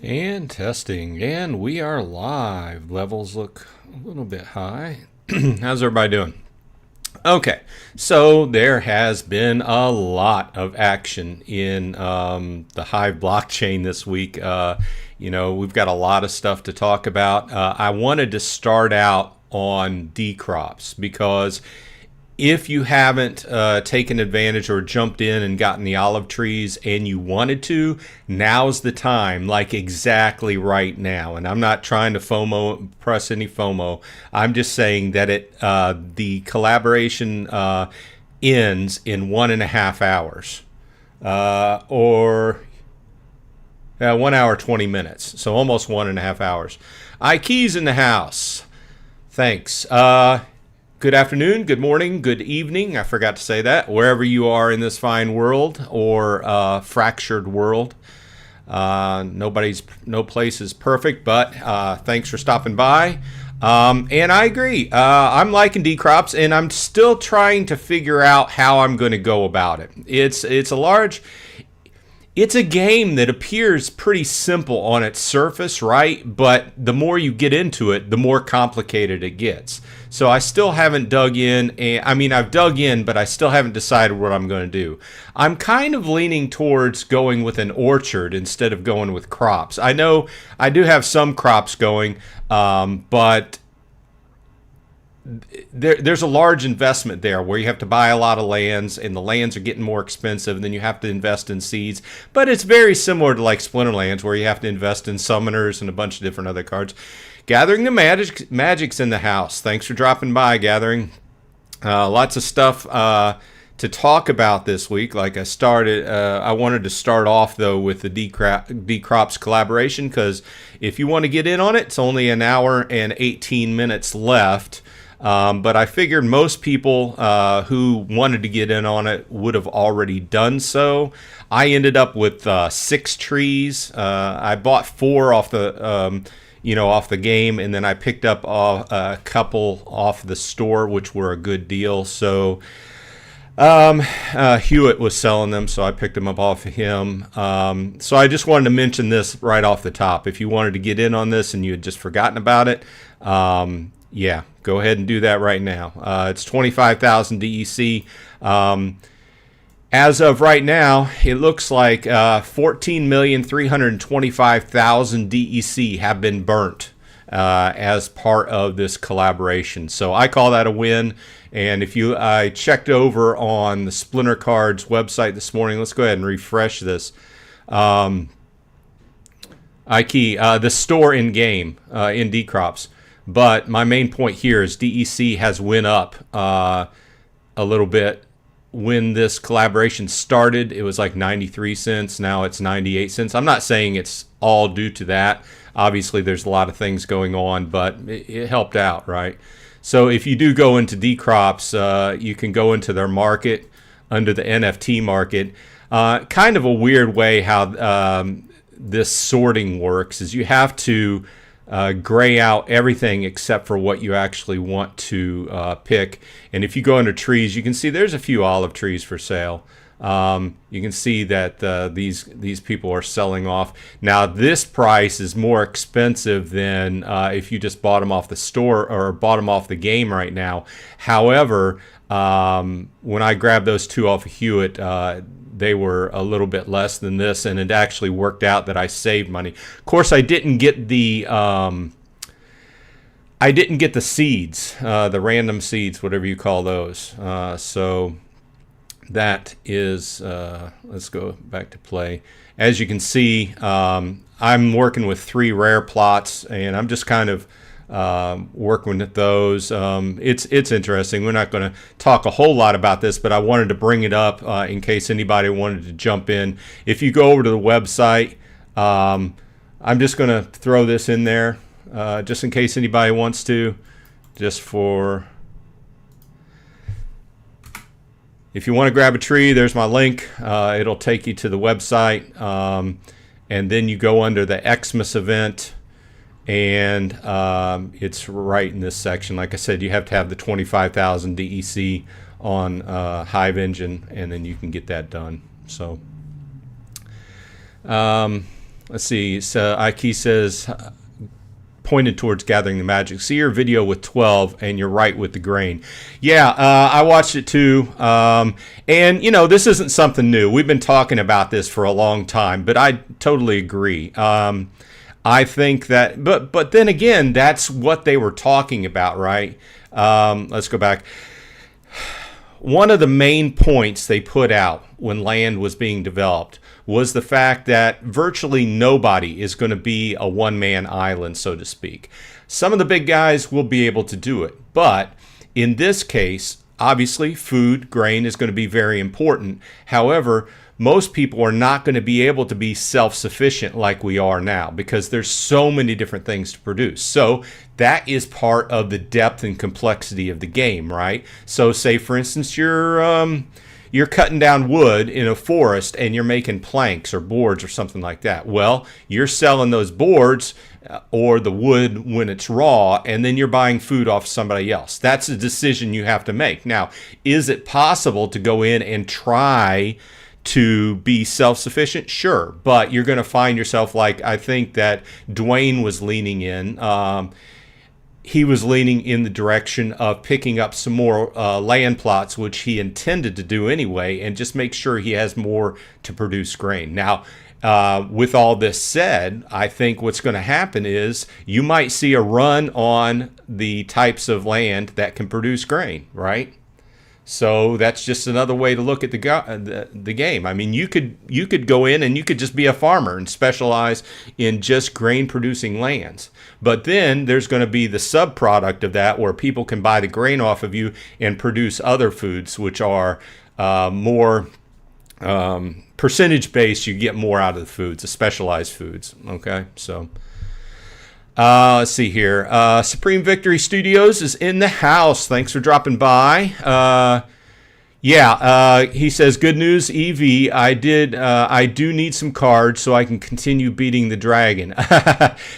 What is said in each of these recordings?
And testing, and we are live. Levels look a little bit high. How's everybody doing? Okay, so there has been a lot of action in the Hive blockchain this week. We've got a lot of stuff to talk about. I wanted to start out on dCrops because if you haven't taken advantage or jumped in and gotten the olive trees and you wanted to, now's the time, like exactly right now. And I'm not trying to press any FOMO. I'm just saying that the collaboration ends in 1.5 hours, or 1 hour 20 minutes, so almost 1.5 hours. Ike's in the house. Thanks. Good afternoon, good morning, good evening. I forgot to say that. Wherever you are in this fine world or fractured world. No place is perfect, but thanks for stopping by. And I agree. I'm liking dCrops, and I'm still trying to figure out how I'm going to go about it. It's a game that appears pretty simple on its surface, right? But the more you get into it, the more complicated it gets. So I still haven't dug in. I've dug in, but I still haven't decided what I'm going to do. I'm kind of leaning towards going with an orchard instead of going with crops. I know I do have some crops going, but there's a large investment there where you have to buy a lot of lands, and the lands are getting more expensive, and then you have to invest in seeds. But it's very similar to like Splinterlands, where you have to invest in summoners and a bunch of different other cards. Gathering the Magic's in the house. Thanks for dropping by, Gathering. Lots of stuff to talk about this week. Like I wanted to start off though with the dCrops collaboration, because if you want to get in on it, it's only 1 hour and 18 minutes left. But I figured most people who wanted to get in on it would have already done so. I ended up with 6 trees. I bought 4 off the game, and then I picked up a couple off the store, which were a good deal. So Hewitt was selling them, so I picked them up off of him. So I just wanted to mention this right off the top. If you wanted to get in on this and you had just forgotten about it, yeah, go ahead and do that right now. It's 25,000 DEC. As of right now, it looks like 14,325,000 DEC have been burnt as part of this collaboration. So I call that a win. And I checked over on the Splinter Cards website this morning. Let's go ahead and refresh this. The store in game in dCrops. But my main point here is DEC has went up a little bit. When this collaboration started, it was like 93 cents. Now it's 98 cents. I'm not saying it's all due to that. Obviously, there's a lot of things going on, but it helped out, right? So if you do go into dCrops, you can go into their market under the NFT market. Kind of a weird way how this sorting works is you have to gray out everything except for what you actually want to pick. And if you go under trees, you can see there's a few olive trees for sale. You can see that these people are selling off. Now this price is more expensive than if you just bought them off the store or bought them off the game right now. However, when I grabbed those 2 off of Hewitt, they were a little bit less than this, and it actually worked out that I saved money. Of course, I didn't get the seeds, the random seeds, whatever you call those. So that is, let's go back to play. As you can see, I'm working with 3 rare plots, and I'm just kind of working with those. It's interesting. We're not going to talk a whole lot about this, but I wanted to bring it up in case anybody wanted to jump in. If you go over to the website, I'm just going to throw this in there just in case anybody wants to, if you want to grab a tree, there's my link. It'll take you to the website, and then you go under the Xmas event, and it's right in this section. Like I said, you have to have the 25,000 DEC on Hive Engine, and then you can get that done. So Let's see. So Ike says, pointed towards gathering the magic. See your video with 12, and you're right with the grain. Yeah, I watched it too. And, you know, this isn't something new. We've been talking about this for a long time, but I totally agree. I think that, but then again, that's what they were talking about, right? Let's go back. One of the main points they put out when land was being developed was the fact that virtually nobody is going to be a one-man island, so to speak. Some of the big guys will be able to do it, but in this case, obviously, food, grain is going to be very important. However, most people are not going to be able to be self-sufficient like we are now because there's so many different things to produce. So that is part of the depth and complexity of the game, right? So say, for instance, you're cutting down wood in a forest and you're making planks or boards or something like that. Well, you're selling those boards or the wood when it's raw, and then you're buying food off somebody else. That's a decision you have to make. Now, is it possible to go in and try to be self-sufficient? Sure, but you're going to find yourself, like I think that Dwayne was leaning in. He was leaning in the direction of picking up some more land plots, which he intended to do anyway, and just make sure he has more to produce grain. Now, with all this said, I think what's going to happen is you might see a run on the types of land that can produce grain, right? So that's just another way to look at the game. I mean, you could go in and you could just be a farmer and specialize in just grain producing lands. But then there's going to be the subproduct of that where people can buy the grain off of you and produce other foods, which are more percentage based. You get more out of the foods, the specialized foods. Okay, so. Let's see here. Supreme Victory Studios is in the house. Thanks for dropping by. He says, good news, EV. I do need some cards so I can continue beating the dragon.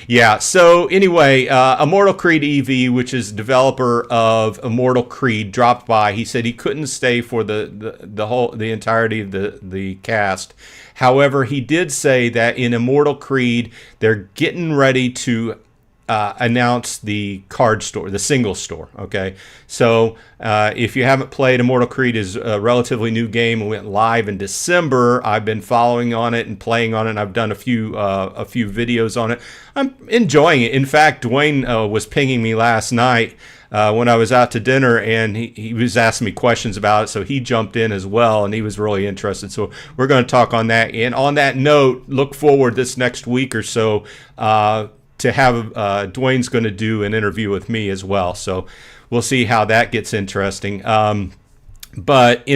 Yeah, so anyway, Immortal Creed EV, which is developer of Immortal Creed, dropped by. He said he couldn't stay for the entirety of the cast. However, he did say that in Immortal Creed, they're getting ready to announce the card store, the single store. Okay, so if you haven't played, Immortal Creed is a relatively new game. It went live in December. I've been following on it and playing on it. And I've done a few videos on it. I'm enjoying it. In fact, Dwayne was pinging me last night when I was out to dinner, and he was asking me questions about it, so he jumped in as well, and he was really interested. So we're going to talk on that. And on that note, look forward this next week or so to have Dwayne's going to do an interview with me as well. So we'll see how that gets interesting. But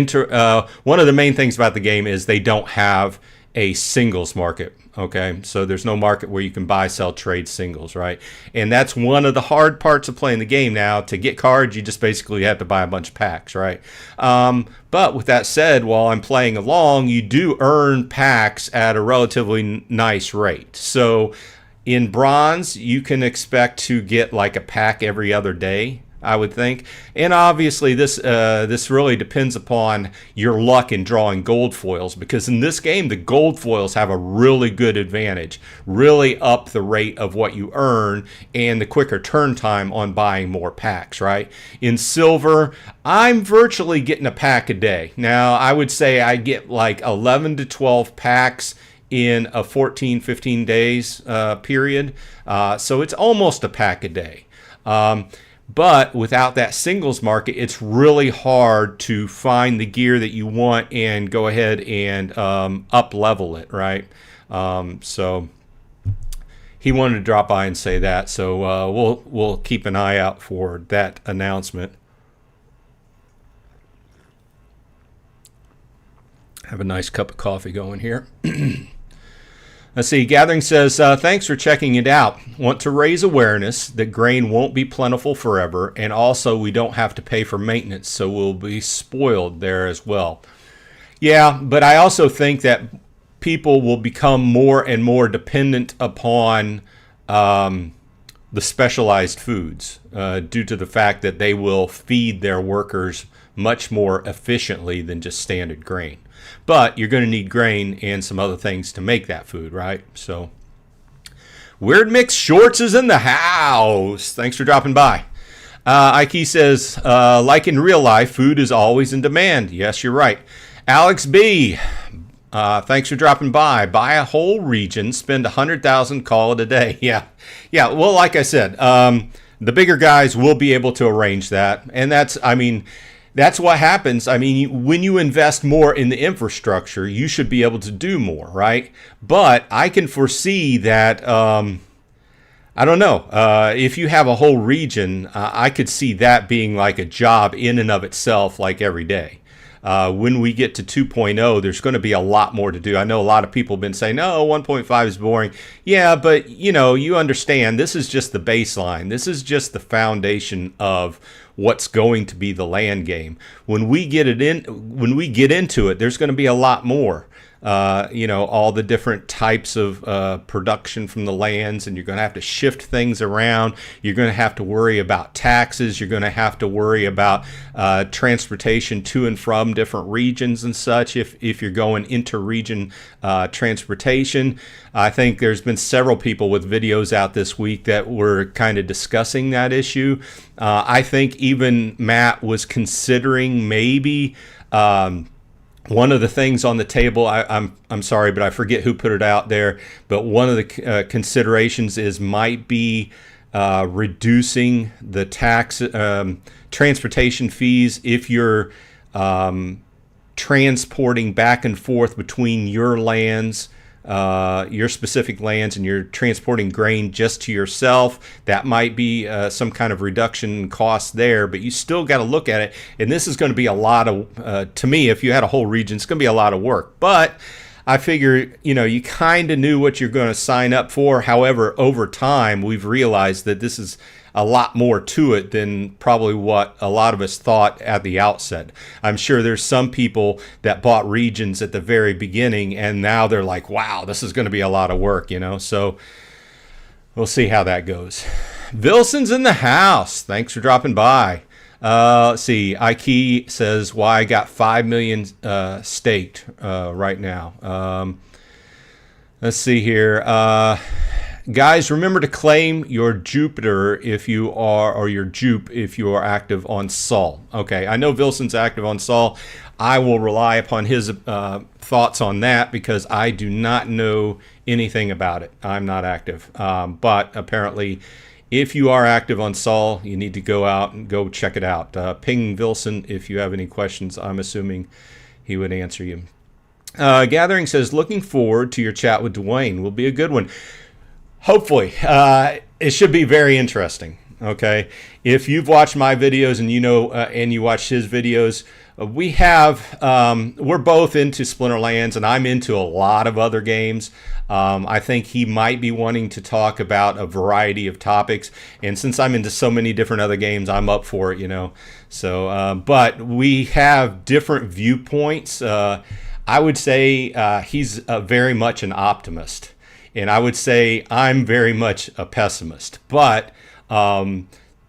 one of the main things about the game is they don't have a singles market. Okay, so there's no market where you can buy, sell, trade singles, right? And that's one of the hard parts of playing the game now. To get cards, you just basically have to buy a bunch of packs, right? But with that said, while I'm playing along, you do earn packs at a relatively nice rate. So in bronze, you can expect to get like a pack every other day, I would think. And obviously this really depends upon your luck in drawing gold foils, because in this game the gold foils have a really good advantage, really up the rate of what you earn and the quicker turn time on buying more packs, right? In silver, I'm virtually getting a pack a day. Now, I would say I get like 11 to 12 packs in a 14, 15 days period. So it's almost a pack a day. But without that singles market, it's really hard to find the gear that you want and go ahead and up level it, right? So he wanted to drop by and say that. So we'll keep an eye out for that announcement. Have a nice cup of coffee going here. Let's see, Gathering says, thanks for checking it out. Want to raise awareness that grain won't be plentiful forever, and also we don't have to pay for maintenance, so we'll be spoiled there as well. Yeah, but I also think that people will become more and more dependent upon the specialized foods due to the fact that they will feed their workers much more efficiently than just standard grain. But you're going to need grain and some other things to make that food, right? So Weird Mix Shorts is in the house. Thanks for dropping by. Ike says, like in real life, food is always in demand. Yes, you're right. Alex B, thanks for dropping by. Buy a whole region, spend 100,000, call it a day. Yeah. Well, like I said, the bigger guys will be able to arrange that, and that's what happens. I mean, when you invest more in the infrastructure, you should be able to do more, right? But I can foresee that. I don't know. If you have a whole region, I could see that being like a job in and of itself, like every day. When we get to 2.0, there's going to be a lot more to do. I know a lot of people have been saying, no, 1.5 is boring. Yeah, but you understand, this is just the baseline. This is just the foundation of what's going to be the land game. When we get into it, there's going to be a lot more. All the different types of production from the lands, and you're going to have to shift things around. You're going to have to worry about taxes. You're going to have to worry about transportation to and from different regions and such if you're going inter-region transportation. I think there's been several people with videos out this week that were kind of discussing that issue. I think even Matt was considering maybe one of the things on the table, I'm sorry, but I forget who put it out there, but one of the considerations might be reducing the tax transportation fees if you're transporting back and forth between your lands, your specific lands, and you're transporting grain just to yourself. That might be some kind of reduction in cost there, but you still got to look at it. And this is going to be a lot of, to me, if you had a whole region, it's going to be a lot of work. But I figure, you kind of knew what you're going to sign up for. However, over time, we've realized that this is a lot more to it than probably what a lot of us thought at the outset. I'm sure there's some people that bought regions at the very beginning, and now they're like, wow, this is going to be a lot of work, So we'll see how that goes. Vilson's in the house. Thanks for dropping by. Let's see. Ike says, why I got 5 million staked right now. Let's see here. Guys, remember to claim your Jupiter if you are, or your Jupe if you are active on Sol. Okay, I know Vilson's active on Sol. I will rely upon his thoughts on that because I do not know anything about it. I'm not active. But apparently, if you are active on Sol, you need to go out and go check it out. Ping Vilson if you have any questions. I'm assuming he would answer you. Gathering says, looking forward to your chat with Dwayne. Will be a good one. Hopefully. It should be very interesting. Okay. If you've watched my videos and and you watch his videos, we're both into Splinterlands, and I'm into a lot of other games. I think he might be wanting to talk about a variety of topics, and since I'm into so many different other games, I'm up for it, So, but we have different viewpoints. I would say he's very much an optimist. And I would say I'm very much a pessimist. But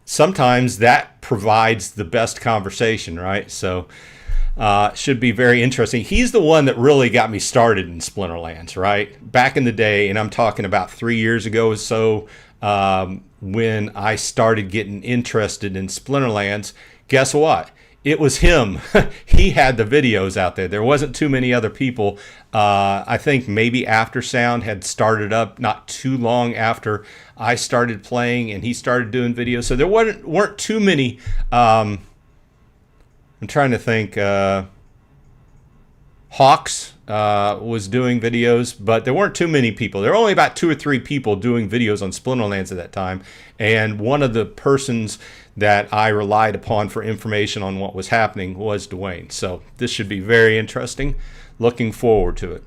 sometimes that provides the best conversation, right? So should be very interesting. He's the one that really got me started in Splinterlands, right? Back in the day, and I'm talking about 3 years ago or so, when I started getting interested in Splinterlands, guess what? It was him. He had the videos out there. There wasn't too many other people. I think maybe Aftersound had started up not too long after I started playing, and he started doing videos. So there weren't too many. I'm trying to think. Hawks was doing videos, but there weren't too many people. There were only about 2 or 3 people doing videos on Splinterlands at that time. And one of the persons that I relied upon for information on what was happening was Dwayne. So this should be very interesting. Looking forward to it.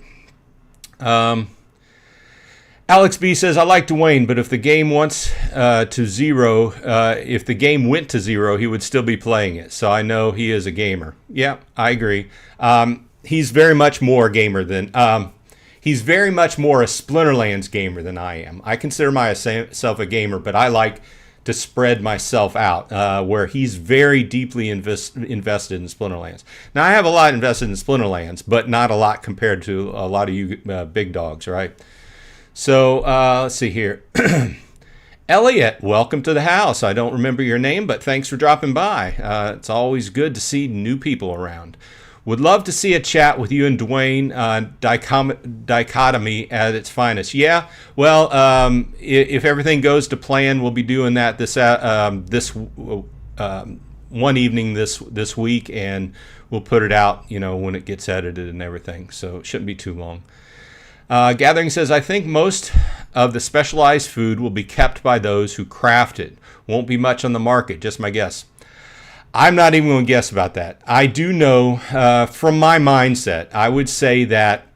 Alex B says, I like Dwayne, but if the game went to zero, he would still be playing it. So I know he is a gamer. Yeah, I agree. He's very much more a gamer than he's very much more a Splinterlands gamer than I am. I consider myself a gamer, but I like to spread myself out, where he's very deeply invested in Splinterlands. Now, I have a lot invested in Splinterlands, but not a lot compared to a lot of you big dogs, right? So let's see here. Elliot, welcome to the house. I don't remember your name, but thanks for dropping by. It's always good to see new people around. Would love to see a chat with you and Dwayne. Dichotomy at its finest. Yeah, well, if everything goes to plan, we'll be doing that this one evening this week, and we'll put it out, when it gets edited and everything. So it shouldn't be too long. Gathering says, I think most of the specialized food will be kept by those who craft it. Won't be much on the market, just my guess. I'm not even going to guess about that. I do know from my mindset, I would say that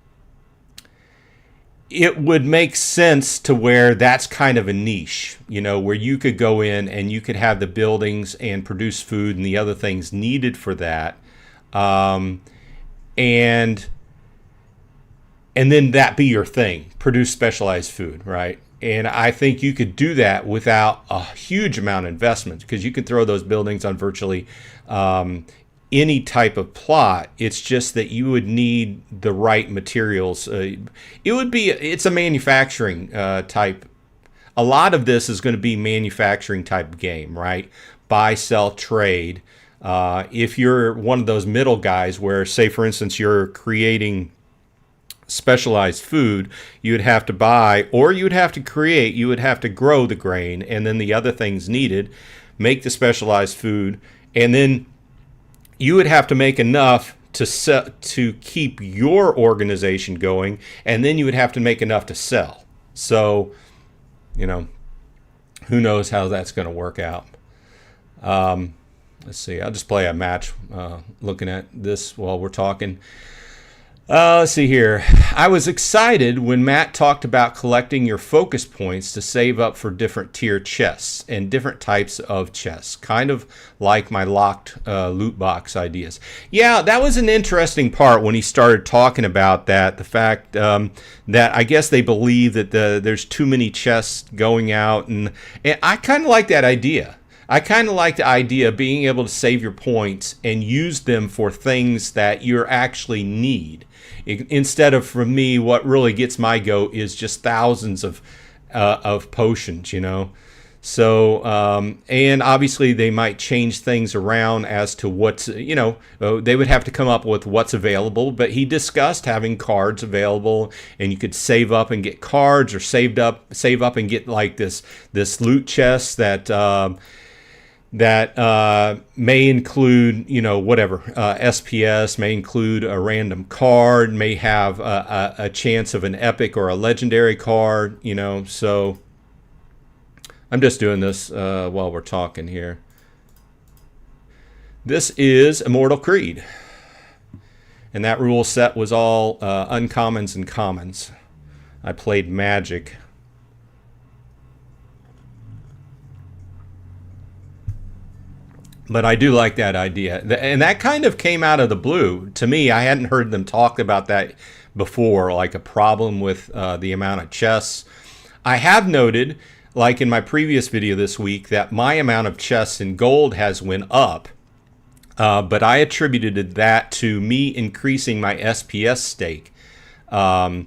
it would make sense to where that's kind of a niche, where you could go in and you could have the buildings and produce food and the other things needed for that. And then that be your thing, produce specialized food, right? And I think you could do that without a huge amount of investment, because you can throw those buildings on virtually any type of plot. It's just that you would need the right materials. It's a manufacturing type. A lot of this is going to be manufacturing type game, right? Buy, sell, trade. If you're one of those middle guys where, say, for instance, you're creating specialized food, you would have to buy, or you would have to create, you would have to grow the grain and then the other things needed, make the specialized food, and then you would have to make enough to keep your organization going, and then you would have to make enough to sell. So, who knows how that's going to work out. Let's see, I'll just play a match looking at this while we're talking. Let's see here. I was excited when Matt talked about collecting your focus points to save up for different tier chests and different types of chests, kind of like my locked loot box ideas. Yeah, that was an interesting part when he started talking about that. The fact that I guess they believe that there's too many chests going out, and I kind of like that idea. I kind of like the idea of being able to save your points and use them for things that you actually need. Instead of, for me, what really gets my goat is just thousands of potions, So, and obviously they might change things around as to what's, they would have to come up with what's available. But he discussed having cards available, and you could save up and get cards, or save up and get like this loot chest that may include, whatever, SPS, may include a random card, may have a chance of an epic or a legendary card, so I'm just doing this while we're talking here. This is Immortal Creed, and that rule set was all uncommons and commons. I played Magic. But I do like that idea. And that kind of came out of the blue. To me, I hadn't heard them talk about that before, like a problem with the amount of chests. I have noted, like in my previous video this week, that my amount of chests in gold has went up. But I attributed that to me increasing my SPS stake. Over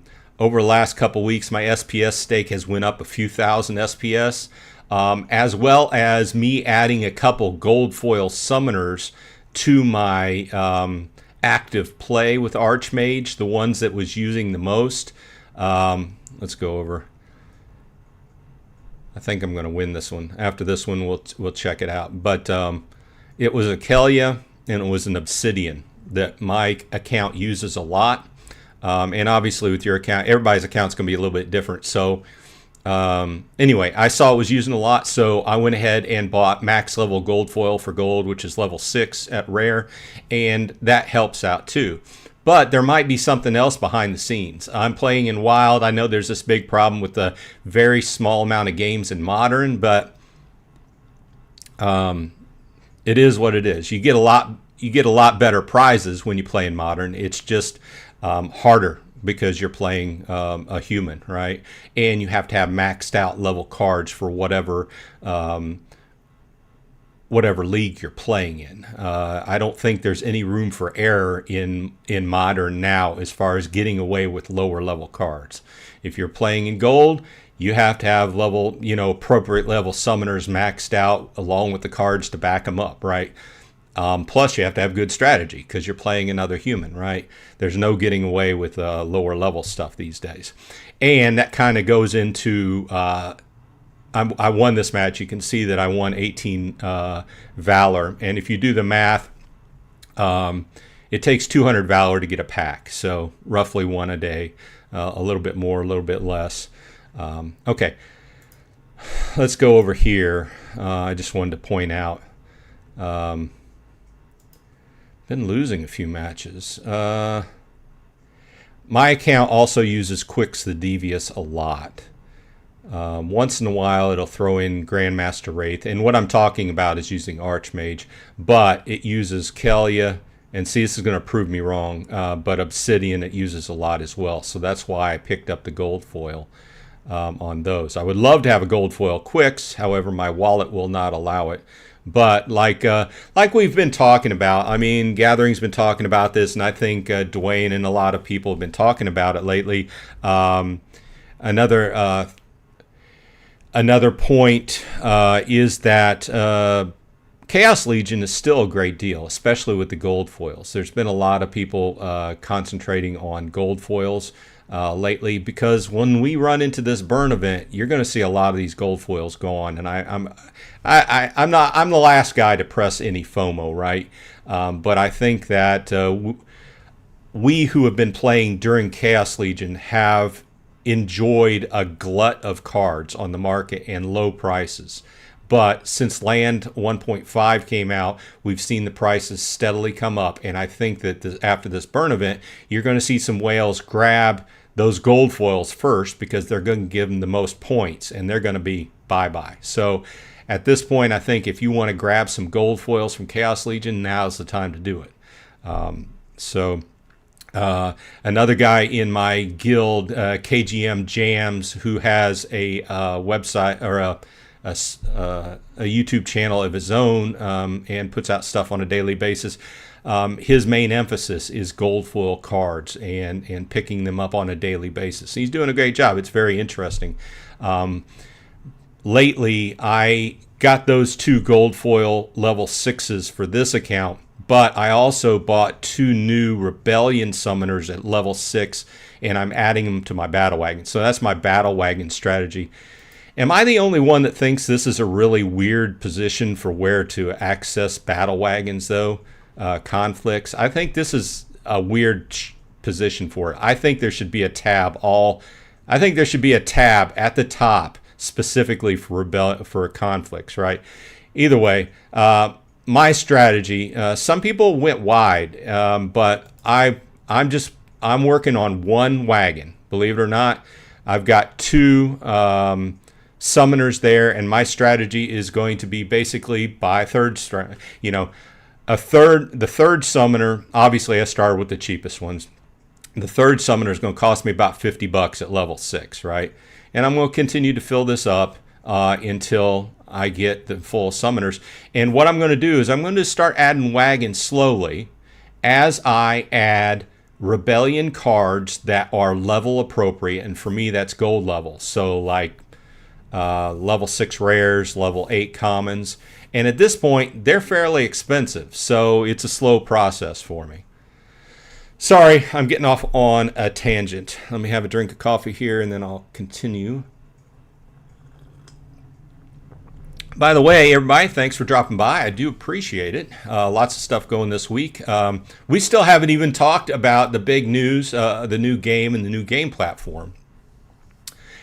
the last couple weeks, my SPS stake has went up a few thousand SPS. As well as me adding a couple gold foil summoners to my active play with Archmage, the ones that was using the most. Let's go over. I think I'm going to win this one. After this one, we'll check it out. But it was a Kelia, and it was an Obsidian that my account uses a lot. And obviously with your account, everybody's account's going to be a little bit different. So anyway, I saw it was using a lot, so I went ahead and bought max level gold foil for gold, which is level 6 at rare, and that helps out too. But there might be something else behind the scenes. I'm playing in Wild. I know there's this big problem with the very small amount of games in Modern, but it is what it is. You get a lot better prizes when you play in Modern. It's just harder, because you're playing a human, right? And you have to have maxed out level cards for whatever whatever league you're playing in. I don't think there's any room for error in Modern now as far as getting away with lower level cards. If you're playing in Gold, you have to have level, appropriate level summoners maxed out along with the cards to back them up, right? Plus, you have to have good strategy because you're playing another human, right? There's no getting away with lower level stuff these days. And that kind of goes into... I won this match. You can see that I won 18 Valor. And if you do the math, it takes 200 Valor to get a pack. So roughly one a day, a little bit more, a little bit less. Okay, let's go over here. I just wanted to point out. Been losing a few matches. My account also uses Quicks the Devious a lot. Once in a while, it'll throw in Grandmaster Wraith. And what I'm talking about is using Archmage. But it uses Kelia. And see, this is going to prove me wrong. But Obsidian it uses a lot as well. So that's why I picked up the gold foil on those. I would love to have a gold foil Quicks. However, my wallet will not allow it. But like we've been talking about, I mean, Gathering's been talking about this. And I think Dwayne and a lot of people have been talking about it lately. Another point is that Chaos Legion is still a great deal, especially with the gold foils. There's been a lot of people concentrating on gold foils lately because when we run into this burn event, you're going to see a lot of these gold foils go on. And I'm the last guy to press any FOMO, right? But I think that we who have been playing during Chaos Legion have enjoyed a glut of cards on the market and low prices. But since Land 1.5 came out, we've seen the prices steadily come up. And I think that after this burn event, you're going to see some whales grab those gold foils first because they're going to give them the most points and they're going to be bye-bye. So at this point, I think if you want to grab some gold foils from Chaos Legion, now's the time to do it. Another guy in my guild, KGM Jams, who has a website or a YouTube channel of his own and puts out stuff on a daily basis. His main emphasis is gold foil cards and picking them up on a daily basis. He's doing a great job. It's very interesting. Lately, I got those 2 gold foil level 6s for this account. But I also bought 2 new Rebellion Summoners at level 6, and I'm adding them to my Battle Wagon. So that's my Battle Wagon strategy. Am I the only one that thinks this is a really weird position for where to access Battle Wagons, though? Conflicts. I think this is a weird position for it. I think there should be a tab I think there should be a tab at the top specifically for conflicts, right? Either way, my strategy, some people went wide, but I'm working on 1 wagon. Believe it or not, I've got 2 summoners there, and my strategy is going to be basically buy the third summoner. Obviously, I started with the cheapest ones. The third summoner is going to cost me about $50 at level 6, right? And I'm going to continue to fill this up until I get the full summoners. And what I'm going to do is I'm going to start adding wagons slowly as I add Rebellion cards that are level appropriate. And for me, that's gold level. So like level 6 rares, level 8 commons. And at this point, they're fairly expensive. So it's a slow process for me. Sorry, I'm getting off on a tangent. Let me have a drink of coffee here and then I'll continue. By the way, everybody, thanks for dropping by. I do appreciate it. Lots of stuff going this week. We still haven't even talked about the big news, the new game and the new game platform.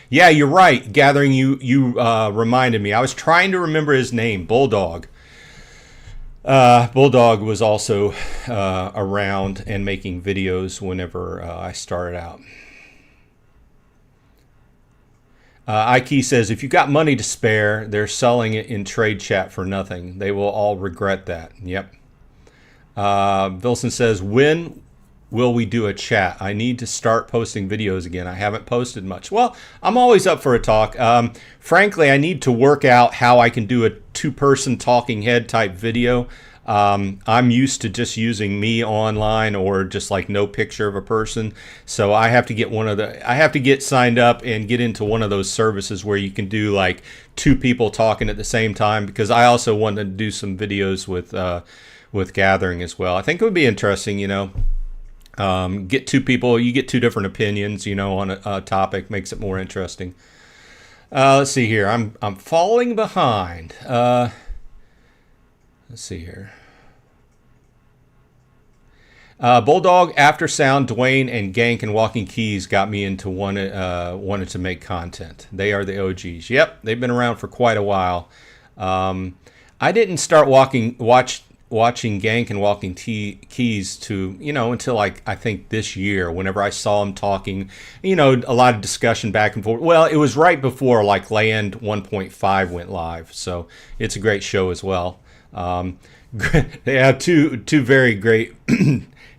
Yeah, you're right. Gathering, you reminded me. I was trying to remember his name, Bulldog. Bulldog was also around and making videos whenever I started out. Ike says, if you got money to spare, they're selling it in trade chat for nothing. They will all regret that. Yep. Vilson says, when will we do a chat? I need to start posting videos again. I haven't posted much. Well, I'm always up for a talk. Frankly, I need to work out how I can do a two-person talking head type video. I'm used to just using me online or just like no picture of a person. So I have to get I have to get signed up and get into one of those services where you can do like two people talking at the same time, because I also want to do some videos with gathering as well. I think it would be interesting, you know. Get two people, you get two different opinions, you know, on a topic, makes it more interesting. Let's see here. I'm falling behind. Let's see here. Bulldog, Aftersound, Dwayne, and Gank and Walking Keys got me into wanted to make content. They are the OGs. Yep, they've been around for quite a while. I didn't start watching Gank and Walking Keys to, you know, until like I think this year, whenever I saw them talking, you know, a lot of discussion back and forth. Well, it was right before like Land 1.5 went live, so it's a great show as well. They have two very great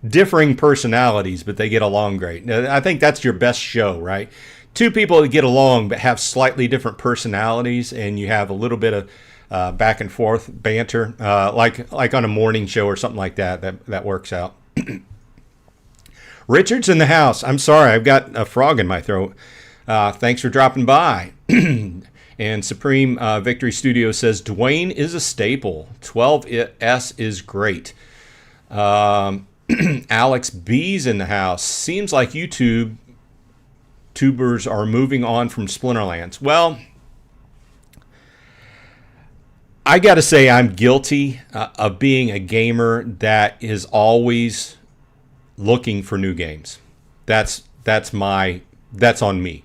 differing personalities, but they get along great. I think that's your best show, right? Two people that get along but have slightly different personalities, and you have a little bit of back and forth banter, like on a morning show or something like that. That works out. Richard's in the house. I'm sorry, I've got a frog in my throat. Thanks for dropping by. And Supreme Victory Studio says Dwayne is a staple. 12S is great. Alex B's in the house. Seems like tubers are moving on from Splinterlands. Well, I got to say I'm guilty of being a gamer that is always looking for new games. That's on me.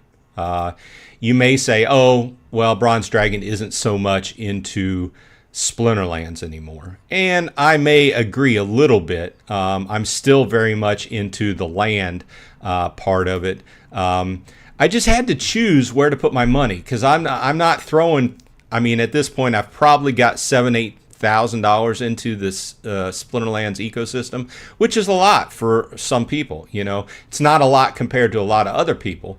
You may say, oh, well, Bronze Dragon isn't so much into Splinterlands anymore. And I may agree a little bit. I'm still very much into the land part of it. I just had to choose where to put my money, because I'm not throwing. I mean, at this point, I've probably got $7,000-8,000 into this Splinterlands ecosystem, which is a lot for some people. You know, it's not a lot compared to a lot of other people.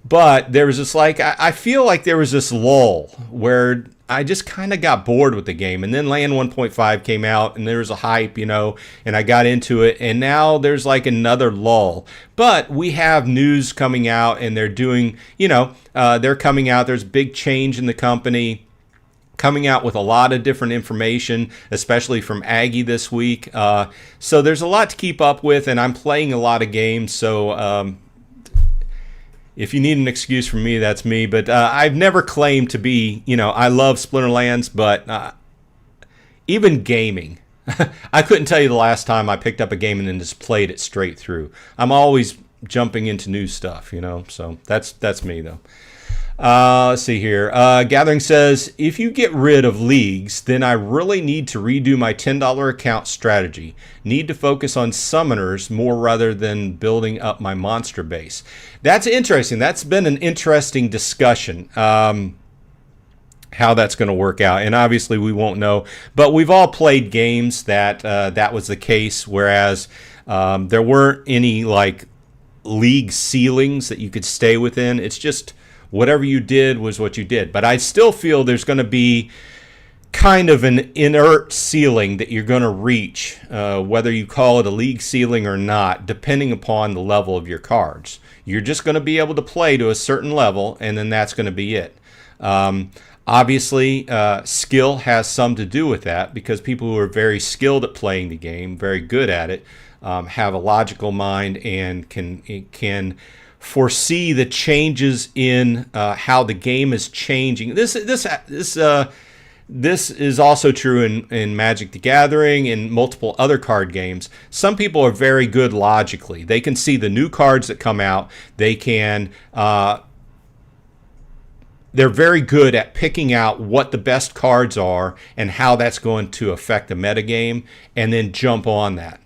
But there was this, like, I feel like there was this lull where I just kind of got bored with the game. And then Land 1.5 came out, and there was a hype, you know, and I got into it. And now there's like another lull. But we have news coming out, and they're doing, you know, they're coming out. There's big change in the company, coming out with a lot of different information, especially from Aggie this week. So there's a lot to keep up with, and I'm playing a lot of games. So, if you need an excuse from me, that's me. But I've never claimed to be, you know, I love Splinterlands, but even gaming, I couldn't tell you the last time I picked up a game and then just played it straight through. I'm always jumping into new stuff, you know, so that's me, though. Let's see here. Gathering says, if you get rid of leagues, then I really need to redo my $10 account strategy. Need to focus on summoners more rather than building up my monster base. That's interesting. That's been an interesting discussion. How that's going to work out. And obviously we won't know. But we've all played games that that was the case, whereas there weren't any like league ceilings that you could stay within. It's just whatever you did was what you did. But I still feel there's going to be kind of an inert ceiling that you're going to reach, whether you call it a league ceiling or not, depending upon the level of your cards. You're just going to be able to play to a certain level, and then that's going to be it. Obviously, skill has some to do with that, because people who are very skilled at playing the game, very good at it, have a logical mind and can foresee the changes in how the game is changing. This is also true in Magic the Gathering and multiple other card games. Some people are very good logically. They can see the new cards that come out. They can. They're very good at picking out what the best cards are and how that's going to affect the metagame, and then jump on that.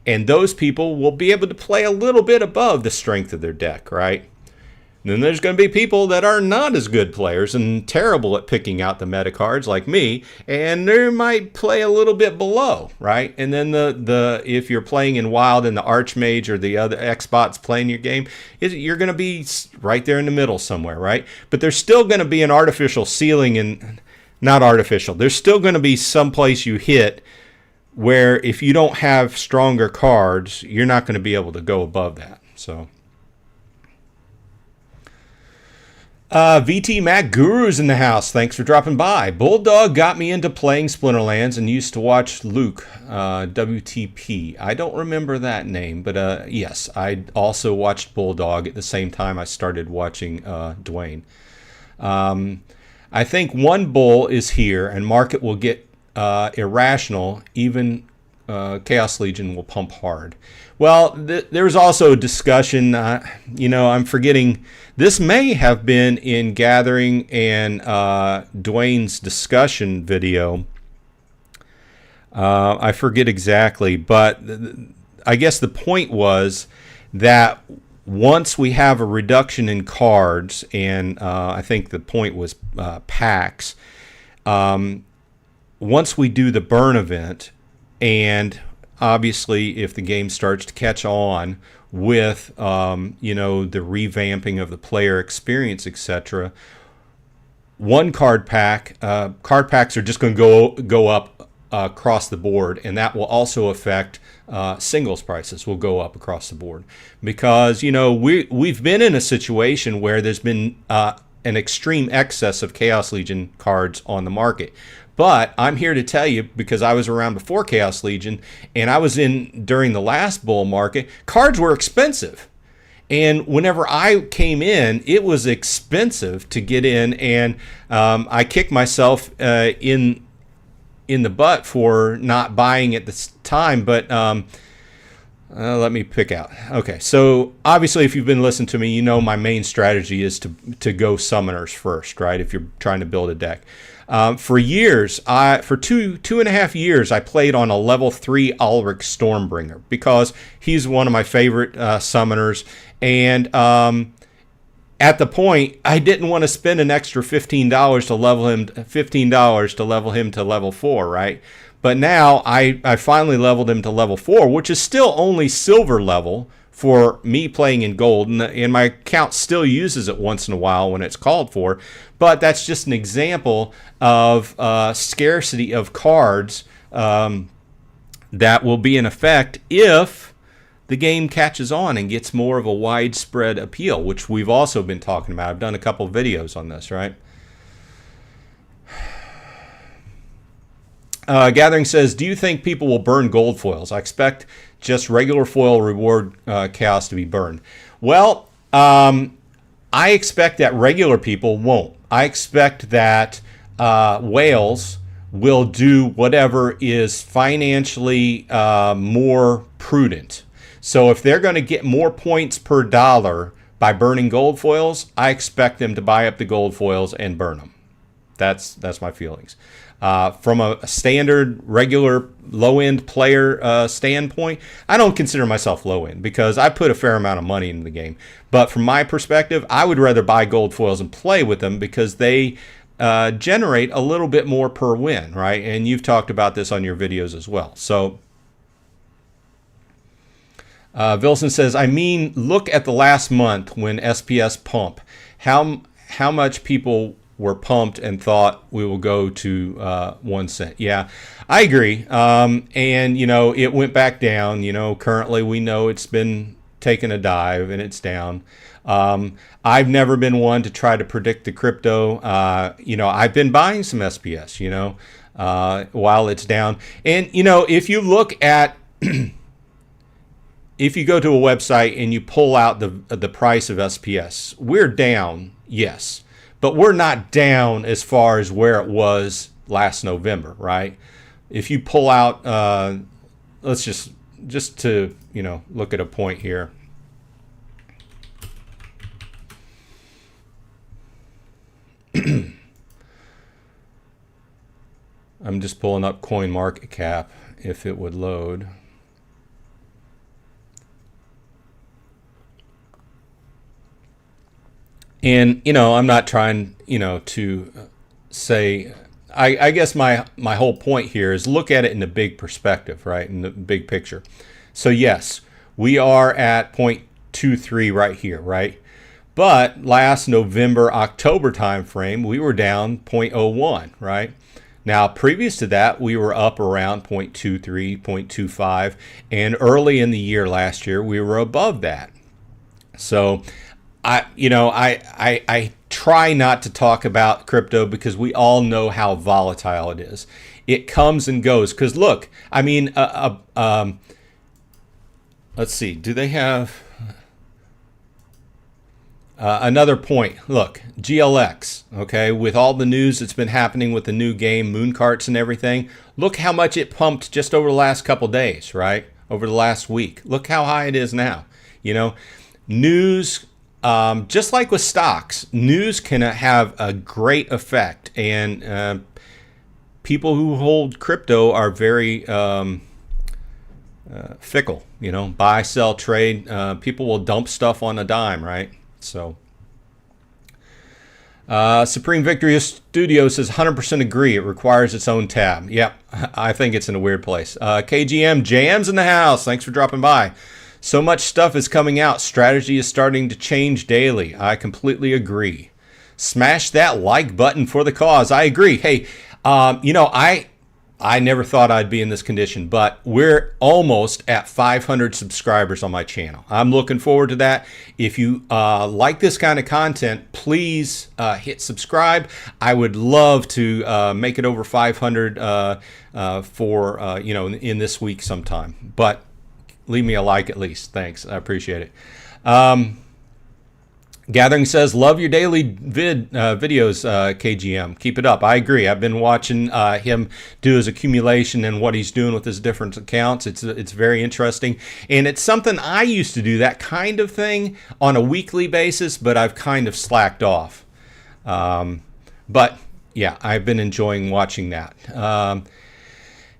And those people will be able to play a little bit above the strength of their deck, right? Then there's going to be people that are not as good players and terrible at picking out the meta cards like me, and they might play a little bit below, right? And then if you're playing in Wild and the Archmage or the other X-Bots playing your game, you're going to be right there in the middle somewhere, right? But there's still going to be an artificial ceiling, and not artificial. There's still going to be some place you hit where if you don't have stronger cards, you're not going to be able to go above that. So VT Mac Guru's in the house. Thanks for dropping by. Bulldog got me into playing Splinterlands and used to watch Luke, WTP. I don't remember that name, but yes, I also watched Bulldog at the same time I started watching Dwayne. I think one bull is here, and market will get irrational. Even Chaos Legion will pump hard. Well, there's also a discussion. I'm forgetting. This may have been in Gathering and Dwayne's discussion video. I forget exactly, but I guess the point was that once we have a reduction in cards, and I think the point was packs, once we do the burn event, and obviously if the game starts to catch on with the revamping of the player experience, etc., one card packs are just going to go up across the board, and that will also affect singles prices will go up across the board, because we've been in a situation where there's been an extreme excess of Chaos Legion cards on the market. But I'm here to tell you, because I was around before Chaos Legion, and I was in during the last bull market, cards were expensive. And whenever I came in, it was expensive to get in, and I kicked myself in the butt for not buying at this time. But let me pick out. Okay, so obviously if you've been listening to me, you know my main strategy is to go summoners first, right? If you're trying to build a deck. For years, for two and a half years, I played on a level 3 Ulrich Stormbringer because he's one of my favorite summoners. And at the point, I didn't want to spend an extra $15 to level him, to level 4, right? But now I finally leveled him to level 4, which is still only silver level for me playing in gold, and my account still uses it once in a while when it's called for. But that's just an example of scarcity of cards that will be in effect if the game catches on and gets more of a widespread appeal, which we've also been talking about. I've done a couple of videos on this, right? Gathering says, do you think people will burn gold foils? I expect just regular foil reward chaos to be burned. Well, I expect that regular people won't. I expect that whales will do whatever is financially more prudent. So if they're going to get more points per dollar by burning gold foils, I expect them to buy up the gold foils and burn them. That's my feelings. From a standard, regular, low-end player standpoint, I don't consider myself low-end because I put a fair amount of money into the game. But from my perspective, I would rather buy gold foils and play with them because they generate a little bit more per win, right? And you've talked about this on your videos as well. So Vilson says, I mean, look at the last month when SPS pump. How much people were pumped and thought we will go to 1 cent. Yeah, I agree. And, it went back down. Currently we know it's been taking a dive and it's down. I've never been one to try to predict the crypto. I've been buying some SPS, while it's down. And, if you look at... If you go to a website and you pull out the price of SPS, we're down, yes. But we're not down as far as where it was last November, right? If you pull out, let's just to, look at a point here. I'm just pulling up CoinMarketCap if it would load. And, I'm not trying, to say, I guess my whole point here is look at it in the big perspective, right? In the big picture. So yes, we are at 0.23 right here, right? But last November, October timeframe, we were down 0.01, right? Now, previous to that, we were up around 0.23, 0.25, and early in the year last year, we were above that. So, I try not to talk about crypto because we all know how volatile it is. It comes and goes. Because look, I mean, let's see, do they have another point? Look, GLX, okay, with all the news that's been happening with the new game, Moon Karts and everything, look how much it pumped just over the last couple days, right? Over the last week. Look how high it is now. News, just like with stocks, news can have a great effect. And people who hold crypto are very fickle, buy, sell, trade. People will dump stuff on a dime, right? So, Supreme Victory Studio says 100% agree. It requires its own tab. Yep, I think it's in a weird place. KGM, JM's in the house. Thanks for dropping by. So much stuff is coming out. Strategy is starting to change daily. I completely agree. Smash that like button for the cause. I agree. Hey, I never thought I'd be in this condition, but we're almost at 500 subscribers on my channel. I'm looking forward to that. If you like this kind of content, please hit subscribe. I would love to make it over 500 for in this week sometime. But leave me a like at least. Thanks. I appreciate it. Gathering says, love your daily videos, KGM. Keep it up. I agree. I've been watching him do his accumulation and what he's doing with his different accounts. It's very interesting. And it's something I used to do, that kind of thing, on a weekly basis, but I've kind of slacked off. But, yeah, I've been enjoying watching that.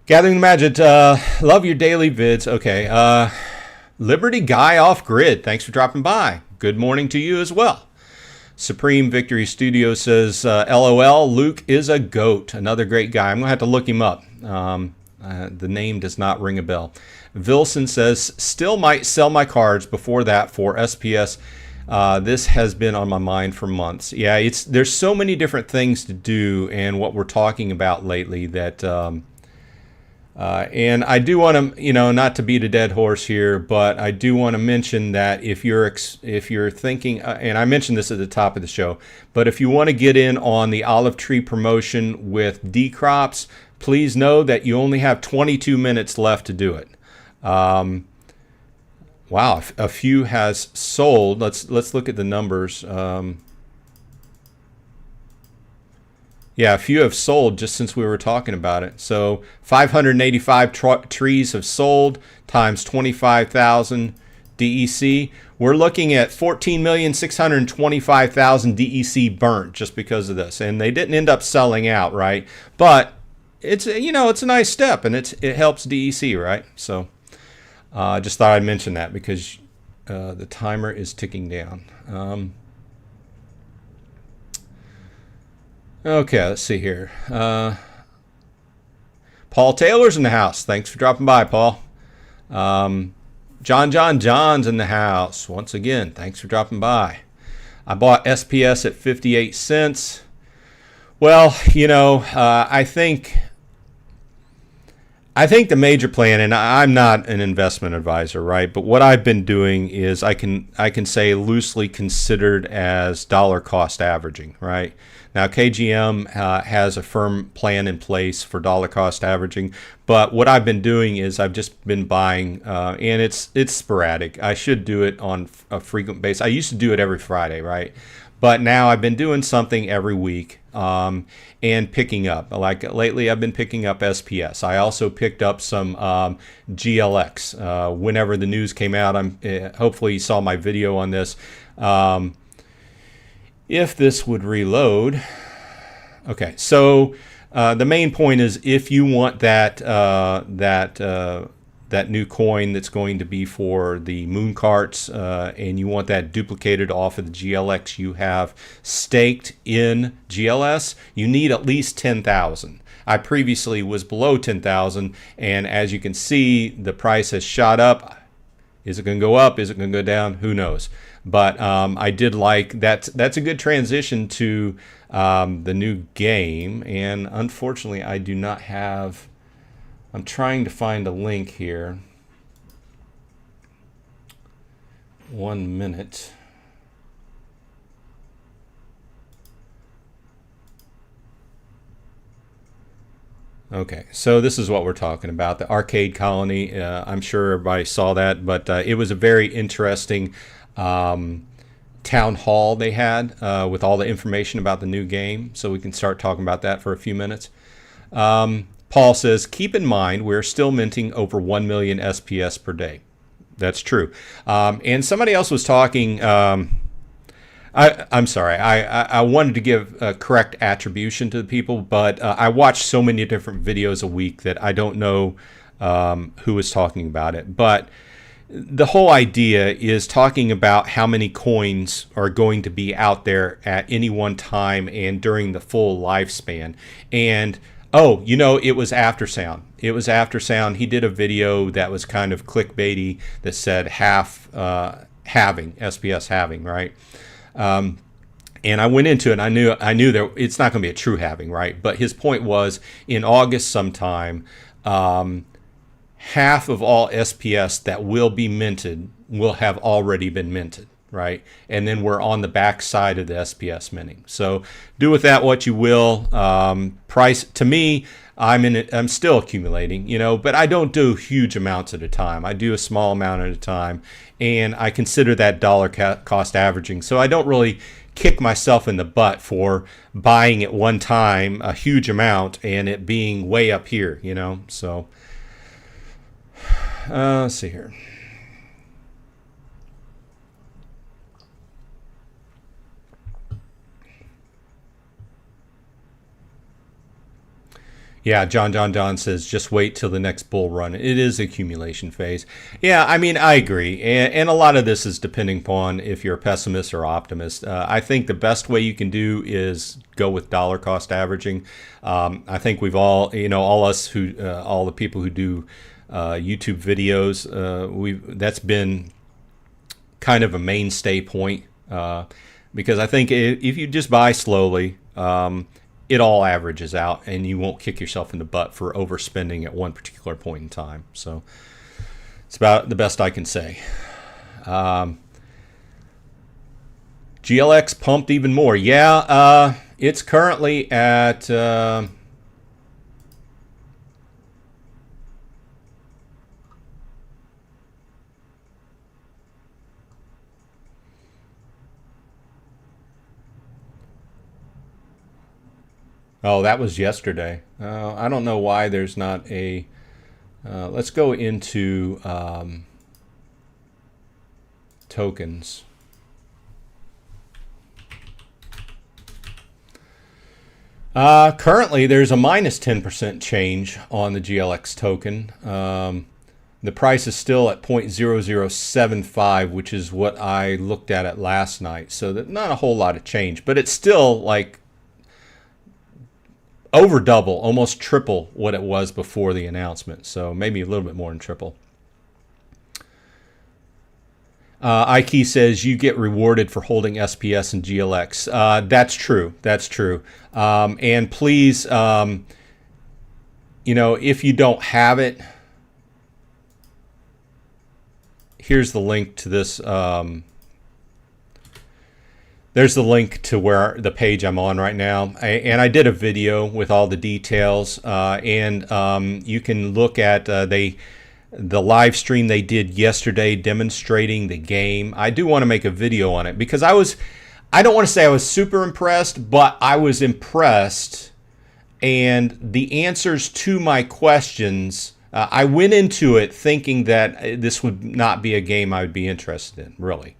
Gathering the Magic, love your daily vids. Okay. Liberty Guy Off Grid, thanks for dropping by. Good morning to you as well. Supreme Victory Studio says, LOL, Luke is a goat. Another great guy. I'm going to have to look him up. The name does not ring a bell. Vilson says, still might sell my cards before that for SPS. This has been on my mind for months. Yeah, there's so many different things to do, and what we're talking about lately that... and I do want to, not to beat a dead horse here, but I do want to mention that if you're thinking, and I mentioned this at the top of the show, but if you want to get in on the olive tree promotion with dCrops, please know that you only have 22 minutes left to do it. Wow, a few has sold. Let's look at the numbers. Yeah, a few have sold just since we were talking about it. So 585 trees have sold times 25,000 DEC. We're looking at 14,625,000 DEC burnt just because of this. And they didn't end up selling out, right? But it's it's a nice step, and it helps DEC, right? So just thought I'd mention that because the timer is ticking down. Okay, let's see here. Paul Taylor's in the house. Thanks for dropping by, Paul. John's in the house. Once again, thanks for dropping by. I bought SPS at 58 cents. Well, I think the major plan, and I'm not an investment advisor, right? But what I've been doing is I can say loosely considered as dollar cost averaging, right? Now, KGM has a firm plan in place for dollar cost averaging, but what I've been doing is I've just been buying, and it's sporadic. I should do it on a frequent basis. I used to do it every Friday, right? But now I've been doing something every week and picking up. Like lately, I've been picking up SPS. I also picked up some GLX. Whenever the news came out, hopefully you saw my video on this. If this would reload. Okay, so the main point is if you want that that new coin that's going to be for the Moon Karts, and you want that duplicated off of the GLX you have staked in GLS, you need at least 10,000. I previously was below 10,000, and as you can see, the price has shot up. Is it going to go up? Is it going to go down? Who knows? But I did like that. That's a good transition to the new game, and unfortunately, I do not have. I'm trying to find a link here. 1 minute. Okay, so this is what we're talking about, the arcade colony. I'm sure everybody saw that, but it was a very interesting town hall they had with all the information about the new game, so we can start talking about that for a few minutes. Paul says, keep in mind we're still minting over 1 million SPS per day. That's true. And somebody else was talking, I'm sorry, I wanted to give a correct attribution to the people, but I watch so many different videos a week that I don't know who was talking about it. But the whole idea is talking about how many coins are going to be out there at any one time and during the full lifespan. And oh, you know, it was Aftersound. It was Aftersound. He did a video that was kind of clickbaity that said halving, SPS halving, right? And I went into it. And I knew that it's not going to be a true halving, right? But his point was in August sometime, half of all SPS that will be minted will have already been minted, right? And then we're on the back side of the SPS minting. So do with that what you will. Price to me, I'm still accumulating, you know, but I don't do huge amounts at a time. I do a small amount at a time, and I consider that dollar cost averaging. So I don't really kick myself in the butt for buying at one time a huge amount and it being way up here, you know. So let's see here. Yeah, John says, just wait till the next bull run. It is accumulation phase. Yeah, I mean, I agree. And a lot of this is depending upon if you're a pessimist or optimist. I think the best way you can do is go with dollar cost averaging. I think we've all, you know, all the people who do YouTube videos, that's been kind of a mainstay point. Because I think if you just buy slowly, it all averages out and you won't kick yourself in the butt for overspending at one particular point in time. So it's about the best I can say. GLX pumped even more. Yeah, it's currently at... Oh, that was yesterday. I don't know why there's not a... let's go into tokens. Currently, there's a minus 10% change on the GLX token. The price is still at 0.0075, which is what I looked at it last night. So that not a whole lot of change, but it's still like over double, almost triple what it was before the announcement. So maybe a little bit more than triple. Ikey says you get rewarded for holding SPS and GLX. That's true. That's true. And please, you know, if you don't have it, here's the link to this. There's the link to where the page I'm on right now. And I did a video with all the details. And you can look at the live stream they did yesterday demonstrating the game. I do want to make a video on it because I don't want to say I was super impressed, but I was impressed. And the answers to my questions, I went into it thinking that this would not be a game I would be interested in, really.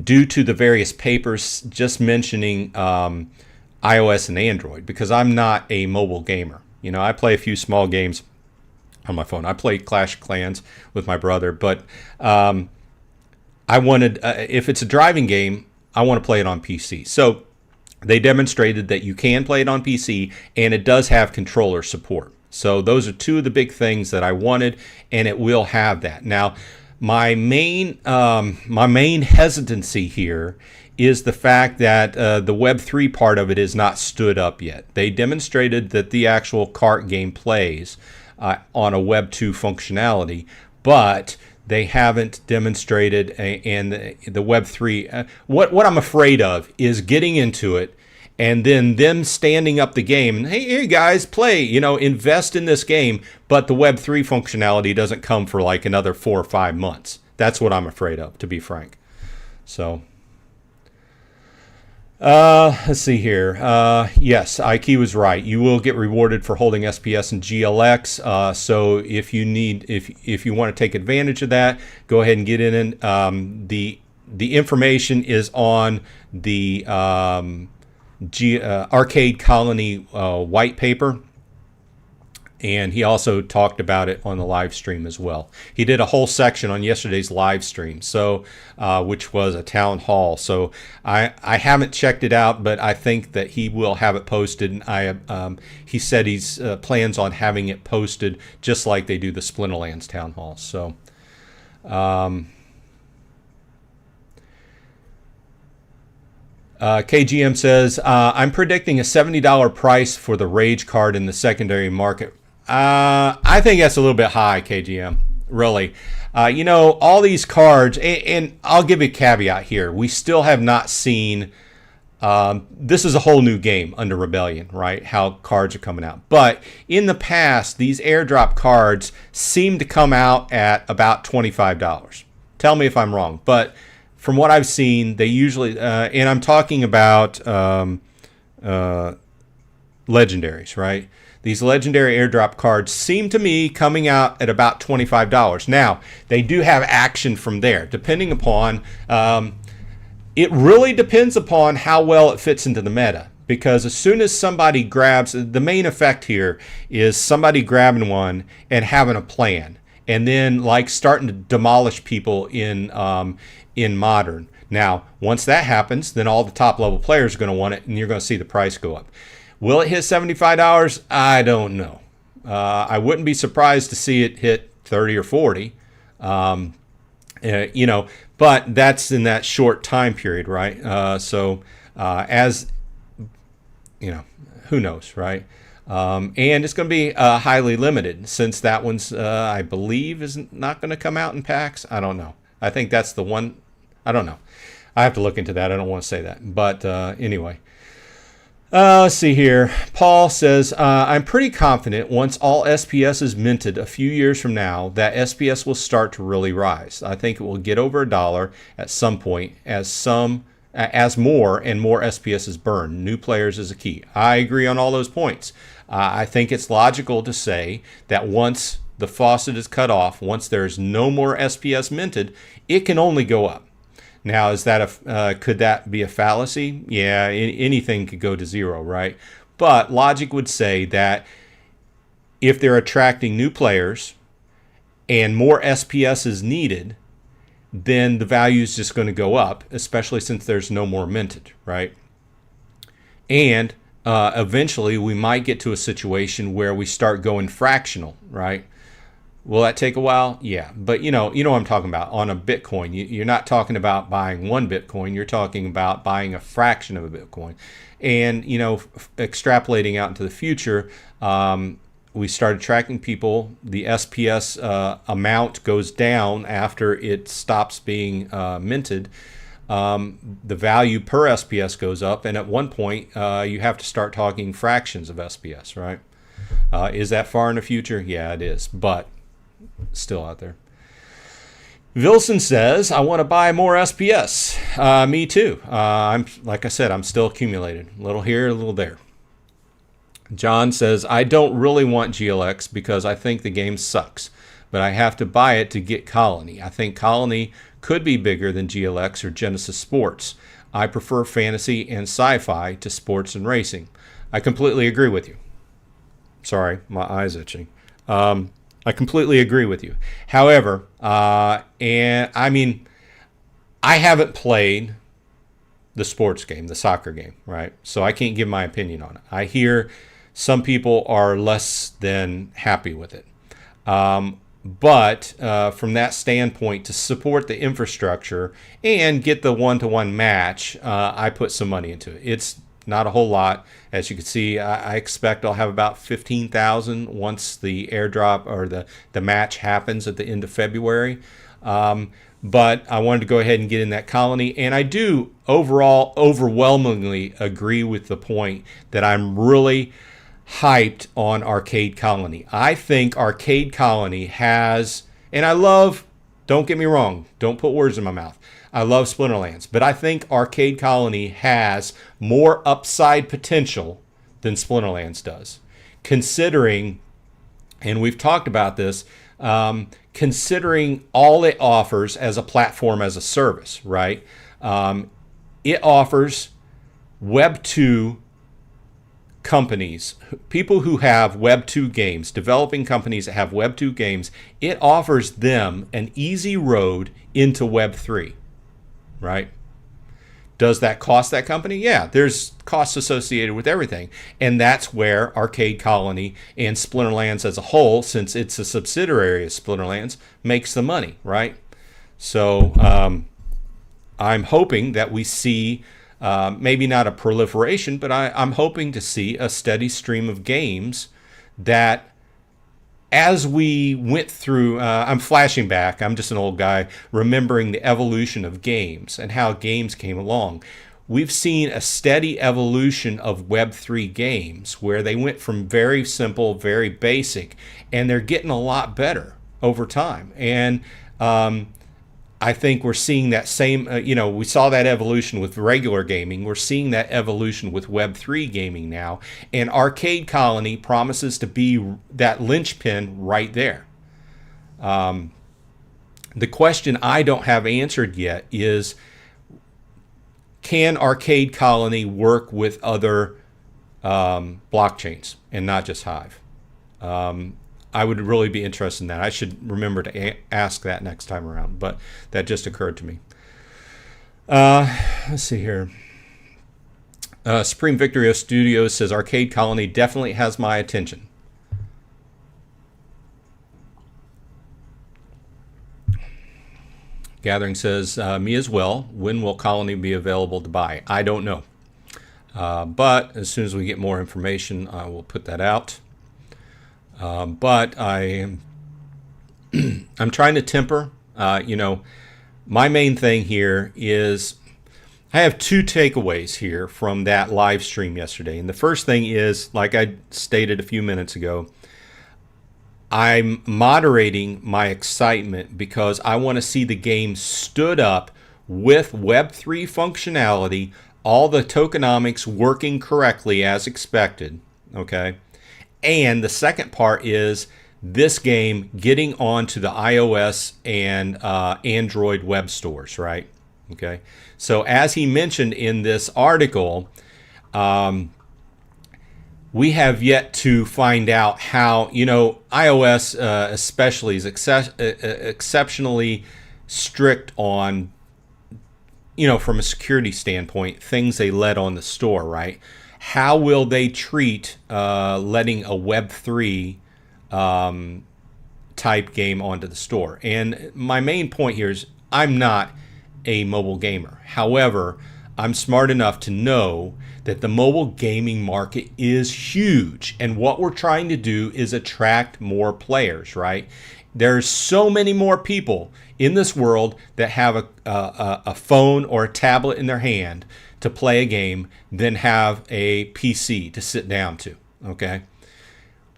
Due to the various papers just mentioning iOS and Android, because I'm not a mobile gamer. You know, I play a few small games on my phone. I played Clash of Clans with my brother, but I wanted, if it's a driving game, I want to play it on PC. So they demonstrated that you can play it on PC, and it does have controller support. So those are two of the big things that I wanted, and it will have that. Now, my main hesitancy here is the fact that the Web3 part of it is not stood up yet. They demonstrated that the actual kart game plays on a Web2 functionality, but they haven't demonstrated and the Web3. What I'm afraid of is getting into it and then them standing up the game and, hey guys, play, invest in this game, but the Web3 functionality doesn't come for like another 4 or 5 months. That's what I'm afraid of, to be frank. So let's see here. Yes, Ike was right. You will get rewarded for holding SPS and GLX. So if you need, if you want to take advantage of that, go ahead and get in. The information is on the Arcade Colony white paper. And he also talked about it on the live stream as well. He did a whole section on yesterday's live stream, so which was a town hall. So I haven't checked it out, but I think that he will have it posted. And he said he's plans on having it posted just like they do the Splinterlands town hall. So. KGM says, I'm predicting a $70 price for the Rage card in the secondary market. I think that's a little bit high, KGM, really. All these cards, and I'll give you a caveat here. We still have not seen, this is a whole new game under Rebellion, right? How cards are coming out. But in the past, these airdrop cards seem to come out at about $25. Tell me if I'm wrong. But from what I've seen, they usually, and I'm talking about legendaries, right? These legendary airdrop cards seem to me coming out at about $25. Now, they do have action from there, depending upon, it really depends upon how well it fits into the meta. Because as soon as somebody grabs, the main effect here is somebody grabbing one and having a plan. And then like starting to demolish people in Modern. Now, once that happens, then all the top level players are going to want it and you're going to see the price go up. Will it hit $75? I don't know. I wouldn't be surprised to see it hit 30 or 40. But that's in that short time period, right? As who knows, right? And it's going to be highly limited since that one's, I believe, is not going to come out in packs. I don't know. I think that's the one. I don't know. I have to look into that. I don't want to say that. But anyway. Let's see here. Paul says, I'm pretty confident once all SPS is minted a few years from now that SPS will start to really rise. I think it will get over $1 at some point as more and more SPS is burned. New players is a key. I agree on all those points. I think it's logical to say that once the faucet is cut off, once there's no more SPS minted, it can only go up. Now, is that could that be a fallacy? Yeah, anything could go to zero, right? But logic would say that if they're attracting new players and more SPS is needed, then the value is just going to go up, especially since there's no more minted, right? And eventually we might get to a situation where we start going fractional, right? Will that take a while? Yeah, but you know what I'm talking about. On a Bitcoin, you're not talking about buying one Bitcoin. You're talking about buying a fraction of a Bitcoin. And extrapolating out into the future, we started tracking people. The SPS amount goes down after it stops being minted. The value per SPS goes up, and at one point, you have to start talking fractions of SPS, right? Is that far in the future? Yeah, it is, but still out there. Vilson says, I want to buy more SPS. Me too. Like I said, I'm still accumulating. A little here, a little there. John says, I don't really want GLX because I think the game sucks, but I have to buy it to get Colony. I think Colony could be bigger than GLX or Genesis Sports. I prefer fantasy and sci-fi to sports and racing. I completely agree with you. Sorry, my eye's itching. I completely agree with you. However, and I mean, I haven't played the sports game, the soccer game, right? So I can't give my opinion on it. I hear some people are less than happy with it. But from that standpoint, to support the infrastructure and get the one-to-one match, I put some money into it. It's not a whole lot. As you can see, I expect I'll have about 15,000 once the airdrop or the match happens at the end of February. But I wanted to go ahead and get in that colony. And I do overall overwhelmingly agree with the point that I'm really hyped on Arcade Colony. I think Arcade Colony has, and I love, don't get me wrong, don't put words in my mouth. I love Splinterlands, but I think Arcade Colony has more upside potential than Splinterlands does. Considering, and we've talked about this, considering all it offers as a platform as a service, right? It offers Web 2 companies, people who have Web 2 games, developing companies that have Web 2 games, it offers them an easy road into Web 3, right? Does that cost that company? Yeah, there's costs associated with everything. And that's where Arcade Colony and Splinterlands as a whole, since it's a subsidiary of Splinterlands, makes the money, right? So I'm hoping that we see maybe not a proliferation, but I'm hoping to see a steady stream of games that, as we went through, I'm flashing back, I'm just an old guy, remembering the evolution of games and how games came along. We've seen a steady evolution of Web3 games where they went from very simple, very basic, and they're getting a lot better over time. And I think we're seeing that same, we saw that evolution with regular gaming. We're seeing that evolution with Web3 gaming now. And Arcade Colony promises to be that linchpin right there. The question I don't have answered yet is, can Arcade Colony work with other blockchains and not just Hive? I would really be interested in that. I should remember to ask that next time around, but that just occurred to me. Let's see here. Supreme Victorio Studios says Arcade Colony definitely has my attention. Gathering says, me as well. When will Colony be available to buy? I don't know. But as soon as we get more information, I will put that out. But I'm trying to temper, my main thing here is I have two takeaways here from that live stream yesterday. And the first thing is, like I stated a few minutes ago, I'm moderating my excitement because I want to see the game stood up with Web3 functionality, all the tokenomics working correctly as expected, okay? And the second part is this game getting onto the iOS and Android web stores, right? Okay. So as he mentioned in this article, we have yet to find out how, iOS especially is exceptionally strict on, from a security standpoint, things they let on the store, right? How will they treat letting a Web3 type game onto the store? And my main point here is I'm not a mobile gamer. However, I'm smart enough to know that the mobile gaming market is huge. And what we're trying to do is attract more players, right? There's so many more people in this world that have a phone or a tablet in their hand to play a game than have a PC to sit down to, okay?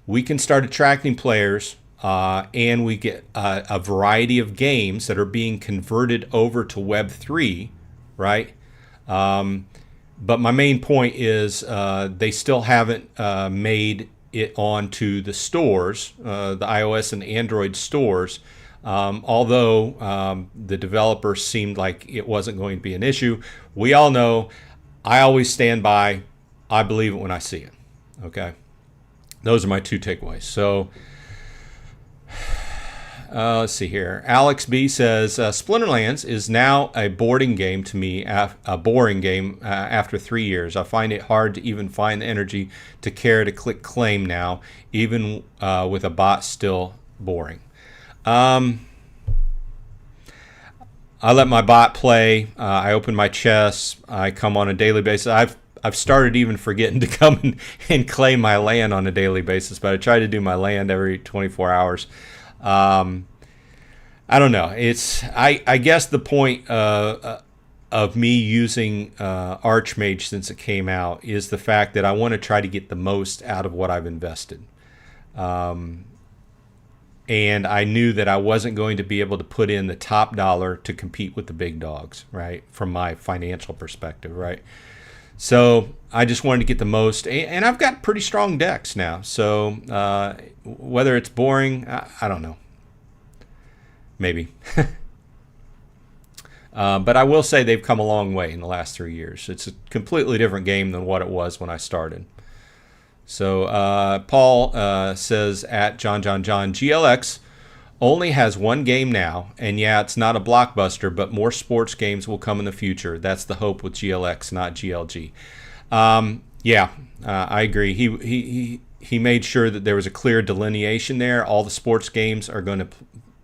We can start attracting players and we get a variety of games that are being converted over to Web3, right? But my main point is they still haven't made it onto the stores, the iOS and Android stores, although the developers seemed like it wasn't going to be an issue. We all know I always stand by, I believe it when I see it. Okay? Those are my two takeaways. So Let's see here. Alex B says Splinterlands is now a boring game to me. A boring game after 3 years. I find it hard to even find the energy to care to click claim now, even with a bot still boring. I let my bot play. I open my chests. I come on a daily basis. I've started even forgetting to come and claim my land on a daily basis, but I try to do my land every 24 hours. I don't know. I guess the point of me using Archmage since it came out is the fact that I want to try to get the most out of what I've invested. And I knew that I wasn't going to be able to put in the top dollar to compete with the big dogs, right? From my financial perspective, right? So I just wanted to get the most, and I've got pretty strong decks now. So whether it's boring, I don't know. Maybe. But I will say they've come a long way in the last 3 years. It's a completely different game than what it was when I started. So Paul says at John, GLX only has one game now, and yeah, it's not a blockbuster, but more sports games will come in the future. That's the hope with GLX, not GLG. I agree. He made sure that there was a clear delineation there. All the sports games are going to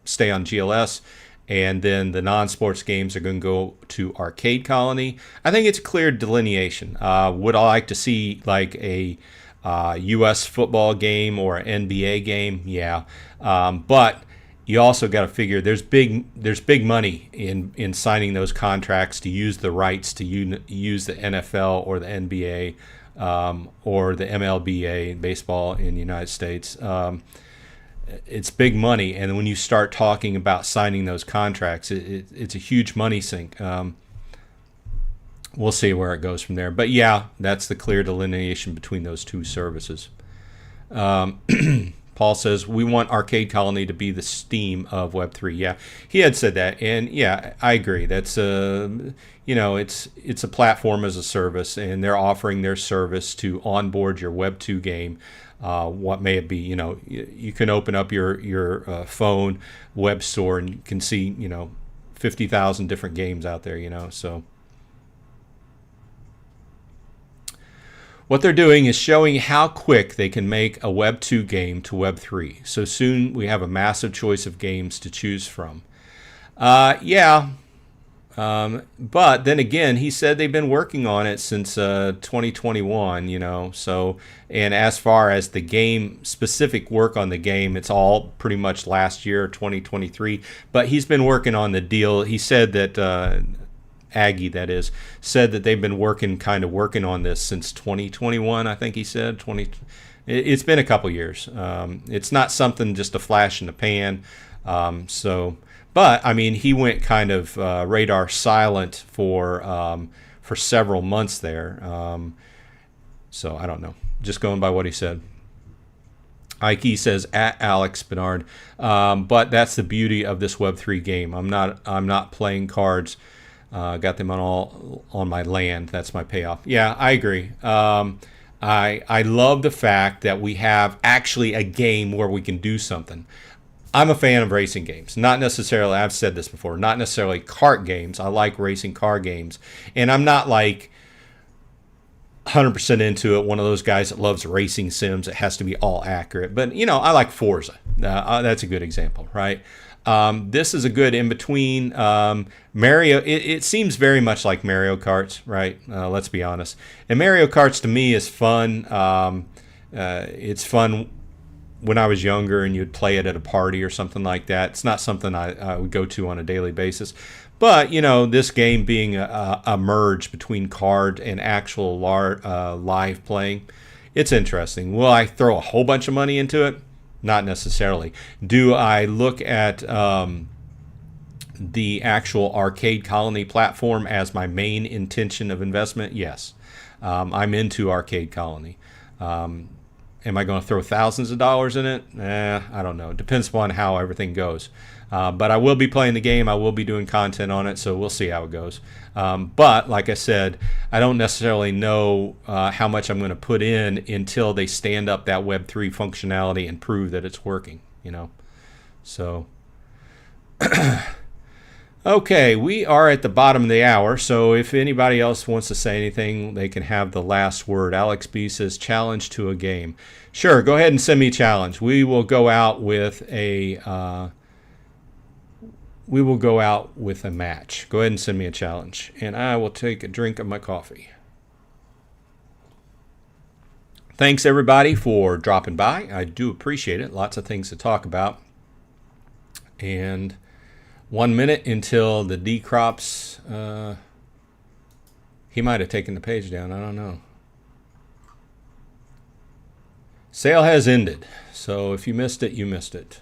stay on GLS, and then the non-sports games are going to go to Arcade Colony. I think it's a clear delineation. Would I like to see like a U.S. football game or an NBA game? Yeah, but you also got to figure there's big money in signing those contracts to use the rights to use the NFL or the NBA or the MLBA baseball in the United States. It's big money, and when you start talking about signing those contracts, it's a huge money sink. We'll see where it goes from there. But yeah, that's the clear delineation between those two services. Paul says, we want Arcade Colony to be the Steam of Web3. Yeah, he had said that, and yeah, I agree. That's it's a platform as a service, and they're offering their service to onboard your Web2 game. What may it be? You can open up your phone web store and you can see 50,000 different games out there. So what they're doing is showing how quick they can make a Web 2 game to Web 3. So soon we have a massive choice of games to choose from. But then again, he said they've been working on it since 2021, so, and as far as the game, specific work on the game, it's all pretty much last year, 2023, but he's been working on the deal. He said that, Aggie, that is, said that they've been working on this since 2021, I think he said. It's been a couple years. It's not something just a flash in the pan, But I mean, he went kind of radar silent for several months there. So I don't know. Just going by what he said. Ike says at Alex Bernard, but that's the beauty of this Web3 game. I'm not playing cards. Got them on my land. That's my payoff. Yeah, I agree. I love the fact that we have actually a game where we can do something. I'm a fan of racing games. Not necessarily, I've said this before, not necessarily kart games. I like racing car games. And I'm not like 100% into it, one of those guys that loves racing sims. It has to be all accurate. But, I like Forza. That's a good example, right? This is a good in-between. Mario, it seems very much like Mario Karts, right? Let's be honest. And Mario Karts to me is fun. It's fun when I was younger and you'd play it at a party or something like that. It's not something I would go to on a daily basis. But, this game being a merge between card and actual live playing, it's interesting. Will I throw a whole bunch of money into it? Not necessarily. Do I look at the actual Arcade Colony platform as my main intention of investment? Yes. I'm into Arcade Colony. Am I going to throw thousands of dollars in it? I don't know. It depends upon how everything goes. But I will be playing the game. I will be doing content on it, so we'll see how it goes. But like I said, I don't necessarily know how much I'm going to put in until they stand up that Web3 functionality and prove that it's working. So, okay, we are at the bottom of the hour. So if anybody else wants to say anything, they can have the last word. Alex B says, challenge to a game. Sure, go ahead and send me a challenge. We will go out with a match. Go ahead and send me a challenge, and I will take a drink of my coffee. Thanks everybody for dropping by. I do appreciate it. Lots of things to talk about. And 1 minute until the dCrops. He might have taken the page down. I don't know. Sale has ended. So if you missed it, you missed it.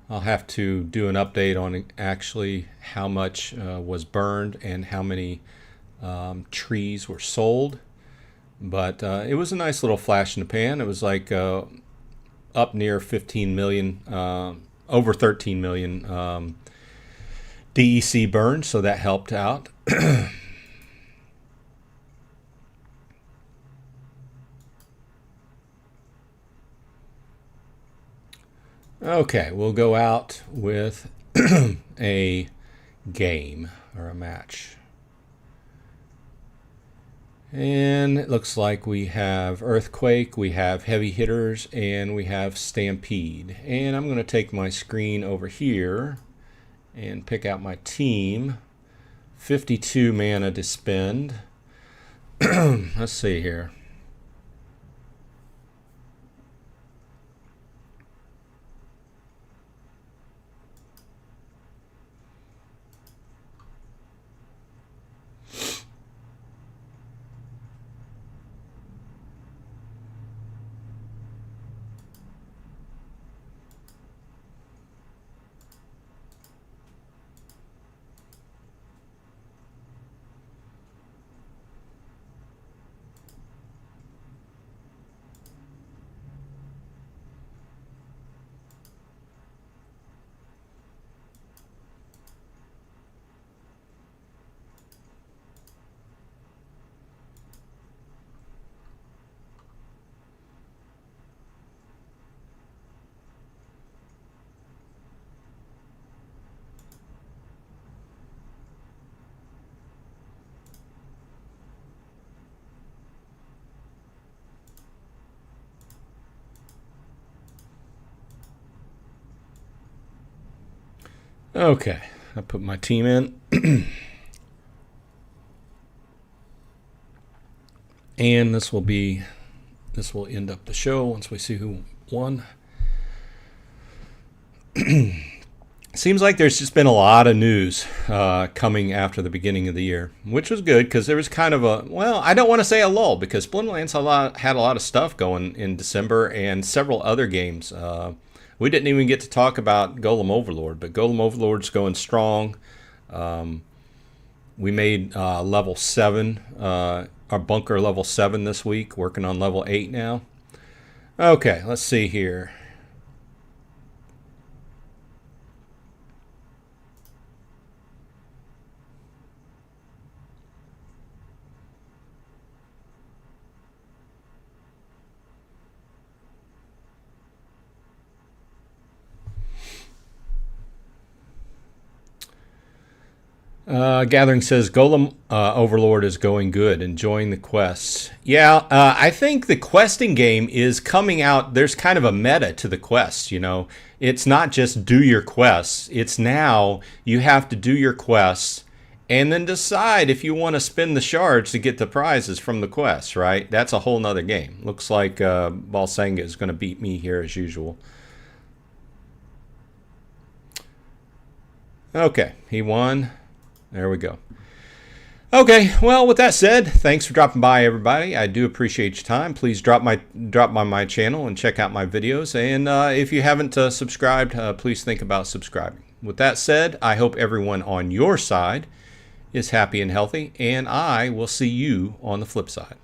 I'll have to do an update on actually how much was burned and how many trees were sold. But it was a nice little flash in the pan. It was like up near 15 million, over 13 million DEC burned, so that helped out. Okay, we'll go out with a game or a match. And it looks like we have Earthquake, we have Heavy Hitters, and we have Stampede. And I'm going to take my screen over here and pick out my team. 52 mana to spend. Let's see here. Okay, I put my team in. And this will end up the show once we see who won. Seems like there's just been a lot of news coming after the beginning of the year, which was good because there was kind of a, well, I don't want to say a lull because Splinterlands had a lot of stuff going in December and several other games. We didn't even get to talk about Golem Overlord, but Golem Overlord's going strong. We made level 7, our bunker level 7 this week, working on level 8 now. Okay, let's see here. Gathering says Golem Overlord is going good, enjoying the quests. Yeah, I think the questing game is coming out. There's kind of a meta to the quests, you know. It's not just do your quests. It's now you have to do your quests and then decide if you want to spend the shards to get the prizes from the quests, right? That's a whole nother game. Looks like Balsanga is going to beat me here as usual. Okay, he won. There we go. Okay, well, with that said, thanks for dropping by, everybody. I do appreciate your time. Please drop by my channel and check out my videos. And if you haven't subscribed, please think about subscribing. With that said, I hope everyone on your side is happy and healthy, and I will see you on the flip side.